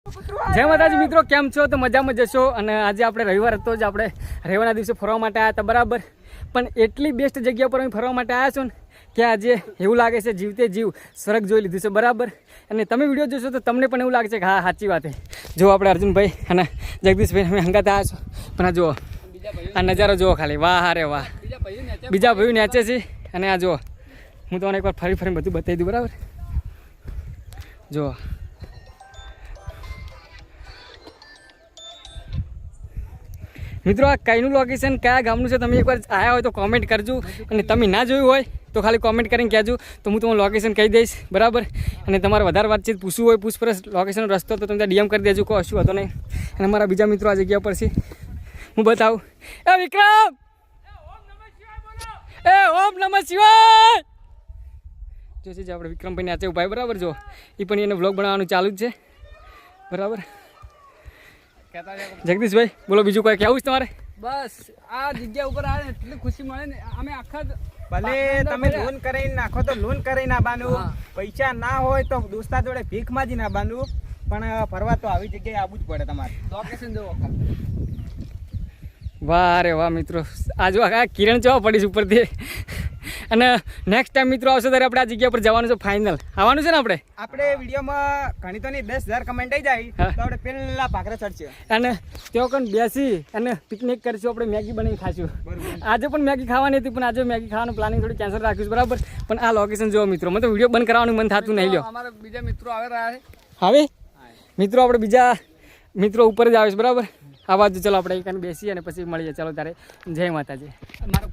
જય માતાજી મિત્રો, કેમ છો? તો મજામાં જશો. અને આજે આપણે રવિવાર હતો જ, આપણે રવિવારના દિવસે ફરવા માટે આવ્યા હતા, બરાબર. પણ એટલી બેસ્ટ જગ્યા પર અમે ફરવા માટે આવ્યા છો ને કે આજે એવું લાગે છે જીવતે જીવ સ્વર્ગ જોઈ લીધું છે, બરાબર. અને તમે વિડીયો જોશો તો તમને પણ એવું લાગે છે કે હા સાચી વાત છે. જો આપણે અર્જુનભાઈ અને જગદીશભાઈ અમે હંગાત આવ્યા છો, પણ આ જુઓ આ નજારો જુઓ ખાલી, વાહ રે વાહ. બીજા ભાઈઓ નેચે છે અને આ જુઓ, હું તમને એકવાર ફરી ફરી બધું બતાવી દઉં, બરાબર. જુઓ મિત્રો, આ કઈનું લોકેશન કયા ગામનું છે તમે એકવાર આવ્યા હોય તો કોમેન્ટ કરજો. અને તમે ના જોયું હોય તો ખાલી કોમેન્ટ કરીને કહેજો, તો હું તમને લોકેશન કહી દઈશ, બરાબર. અને તમારે વધારે વાતચીત પૂછવું હોય, પૂછપરછ લોકેશનનો રસ્તો તો તમે ડીએમ કરી દેજો, કોઈ શું હતો નહીં. અને મારા બીજા મિત્રો આ જગ્યા પર છે, હું બતાવું. એ વિક્રમ, એ ઓમ નમઃ શિવાય. જો છે આપણે વિક્રમભાઈ નાચે ભાઈ, બરાબર. જો એ પણ એને વ્લોગ બનાવવાનું ચાલુ જ છે, બરાબર. જગદીશભાઈ બોલો, બીજું કોઈ કહેવું છે તમારે? બસ આ જગ્યા ઉપર આવે એટલી ખુશી મળે ને. અમે આખા ભલે તમે લોન કરીને નાખો તો લોન કરીને આવવાનું, પૈસા ના હોય તો દોસ્તા જોડે ભીખ માંજી આવવાનું, પણ ફરવા તો આવી જગ્યાએ આવવું જ પડે તમારે. લોકેશન જોવો. વાહ રે વાહ મિત્રો, આ જો આ કિરણ જોવા પડીશ ઉપરથી. અને નેક્સ્ટ ટાઈમ મિત્રો આવશે ત્યારે આપણે આ જગ્યા પર જવાનું છે, ફાઇનલ આવવાનું છે ને. આપણે વિડીયોમાં ઘણી તો નહીં 10,000 કમેન્ટ આવી જાય તો આપણે પેલા ભાખરા ચડશે અને તેઓ કણ બેસી અને પિકનિક કરીશું, આપણે મેગી બનાવીને ખાશું. આજે પણ મેગી ખાવાની હતી, પણ આજે મેગી ખાવાનું પ્લાનિંગ થોડી કેન્સલ રાખ્યું છે, બરાબર. પણ આ લોકેશન જોવો મિત્રો, મને તો વિડીયો બંધ કરવાનું મન થતું નહીં. લ્યો અમારા બીજા મિત્રો આવી રહ્યા છે. હવે મિત્રો આપણે બીજા મિત્રો ઉપર જ આવે છે, બરાબર. આ બાજુ ચલો આપણે એક બેસી અને પછી મળીએ. ચાલો તારે જય માતાજી. મારો